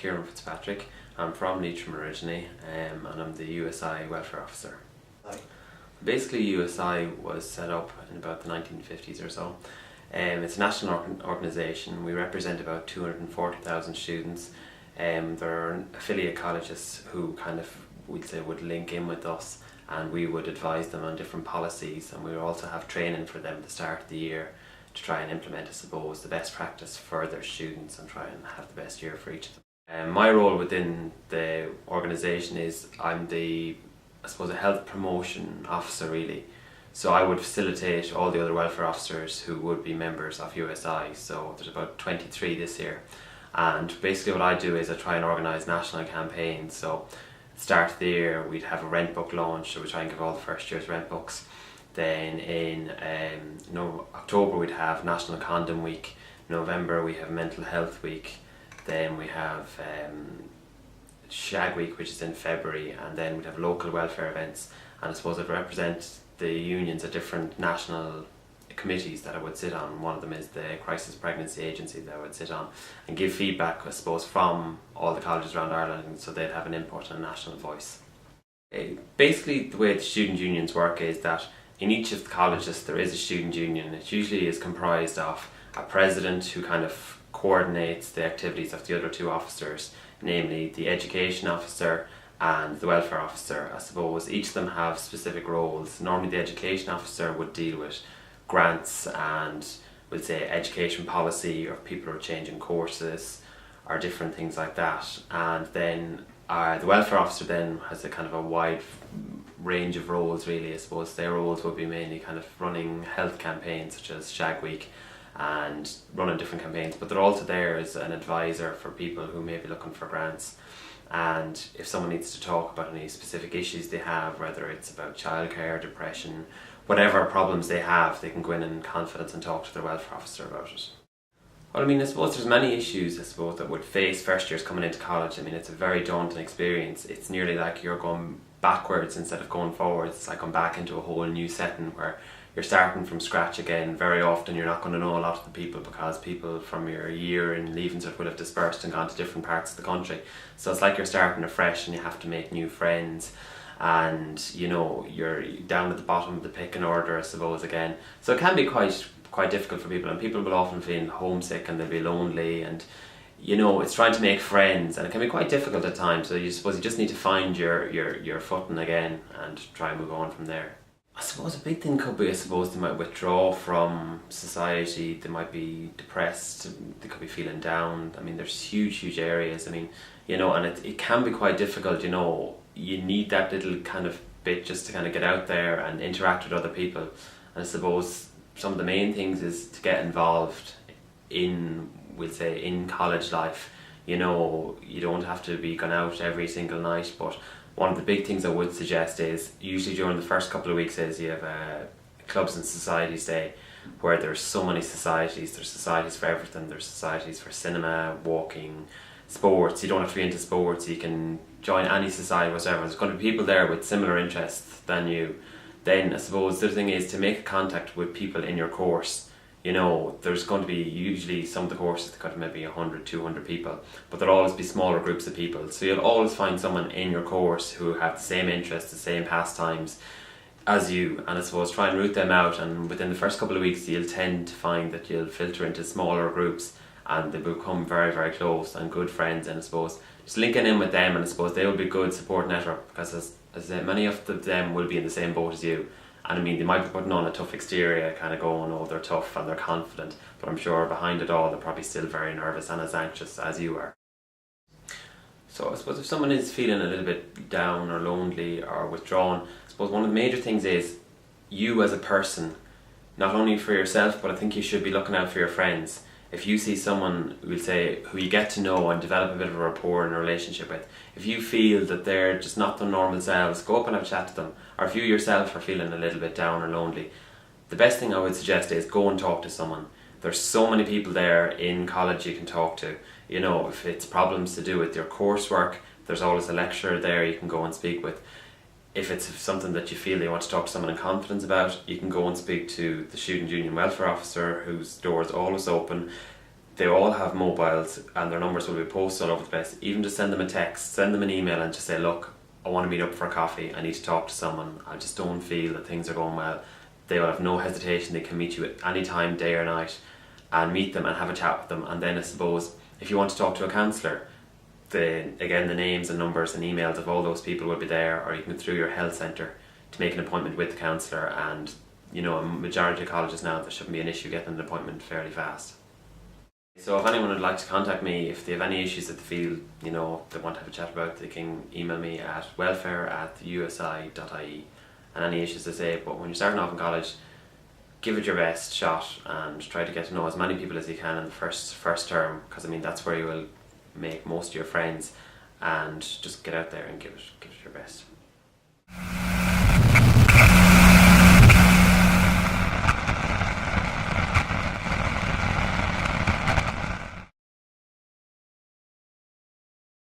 Fitzpatrick. I'm from Leitrim originally, and I'm the USI Welfare Officer. Hi. Basically, USI was set up in about the 1950s or so. It's a national organisation. We represent about 240,000 students. There are affiliate colleges who we'd say would link in with us, and we would advise them on different policies, and we would also have training for them at the start of the year to try and implement, I suppose, the best practice for their students and try and have the best year for each of them. My role within the organisation is I'm a health promotion officer really. So I would facilitate all the other welfare officers who would be members of USI. So there's about 23 this year. And basically what I do is I try and organise national campaigns. So at the start of the year we'd have a rent book launch, so we try and give all the first year's rent books. Then in October we'd have National Condom Week. November we have Mental Health Week. Then we have Shag Week, which is in February, and then we'd have local welfare events. And I suppose I'd represent the unions at different national committees that I would sit on. One of them is the Crisis Pregnancy Agency that I would sit on and give feedback, I suppose, from all the colleges around Ireland, so they'd have an input and a national voice. Basically the way the student unions work is that in each of the colleges there is a student union. It usually is comprised of a president who kind of coordinates the activities of the other two officers, namely the education officer and the welfare officer. I suppose each of them have specific roles. Normally the education officer would deal with grants and we'll say education policy, or people are changing courses or different things like that. And then the welfare officer then has a kind of a wide range of roles really. I suppose their roles would be mainly kind of running health campaigns such as Shag Week and running different campaigns, but they're also there as an advisor for people who may be looking for grants. And if someone needs to talk about any specific issues they have, whether it's about childcare, depression, whatever problems they have, they can go in confidence and talk to their welfare officer about it. Well, I suppose there's many issues, that would face first years coming into college. It's a very daunting experience. It's nearly like you're going backwards instead of going forwards. It's like going back into a whole new setting where you're starting from scratch again. Very often you're not going to know a lot of the people because people from your year in Leaving Cert will have dispersed and gone to different parts of the country. So it's like you're starting afresh and you have to make new friends, and you're down at the bottom of the pecking order, I suppose, again. So it can be quite difficult for people, and people will often feel homesick and they'll be lonely, and it's trying to make friends, and it can be quite difficult at times. So you just need to find your footing again and try and move on from there. I suppose a big thing could be, they might withdraw from society, they might be depressed, they could be feeling down. There's huge areas, and it can be quite difficult, you need that little kind of bit just to kind of get out there and interact with other people. And I suppose some of the main things is to get involved in college life. You don't have to be going out every single night, but one of the big things I would suggest is usually during the first couple of weeks is you have a Clubs and Societies Day, where there's so many societies. There's societies for everything. There's societies for cinema, walking, sports. You don't have to be into sports. You can join any society whatsoever. There's going to be people there with similar interests than you. Then I suppose the other thing is to make contact with people in your course. There's going to be usually some of the courses that could maybe 100, 200 people, but there'll always be smaller groups of people. So you'll always find someone in your course who have the same interests, the same pastimes as you, and I suppose try and root them out. And within the first couple of weeks you'll tend to find that you'll filter into smaller groups and they become very, very close and good friends. And I suppose just linking in with them, and I suppose they will be good support network, because as many of them will be in the same boat as you. And they might be putting on a tough exterior, kind of going, oh, they're tough and they're confident, but I'm sure behind it all they're probably still very nervous and as anxious as you are. So I suppose if someone is feeling a little bit down or lonely or withdrawn, I suppose one of the major things is you as a person, not only for yourself, but I think you should be looking out for your friends. If you see someone, who you get to know and develop a bit of a rapport and a relationship with, if you feel that they're just not their normal selves, go up and have a chat to them. Or if you yourself are feeling a little bit down or lonely, the best thing I would suggest is go and talk to someone. There's so many people there in college you can talk to. If it's problems to do with your coursework, there's always a lecturer there you can go and speak with. If it's something that you feel you want to talk to someone in confidence about, you can go and speak to the Student Union Welfare Officer, whose door is always open. they all have mobiles and their numbers will be posted all over the place. Even just send them a text, send them an email and just say, look, I want to meet up for a coffee, I need to talk to someone, I just don't feel that things are going well. They will have no hesitation, they can meet you at any time, day or night, and meet them and have a chat with them. And then I suppose if you want to talk to a counsellor, the names and numbers and emails of all those people will be there, or you can go through your health centre to make an appointment with the counsellor. And you know, a majority of colleges now, there shouldn't be an issue getting an appointment fairly fast. So if anyone would like to contact me, if they have any issues that they feel, you know, they want to have a chat about, they can email me at welfare@usi.ie, and any issues they say. But when you're starting off in college, give it your best shot and try to get to know as many people as you can in the first term, because I mean that's where you will make most of your friends, and just get out there and give it your best.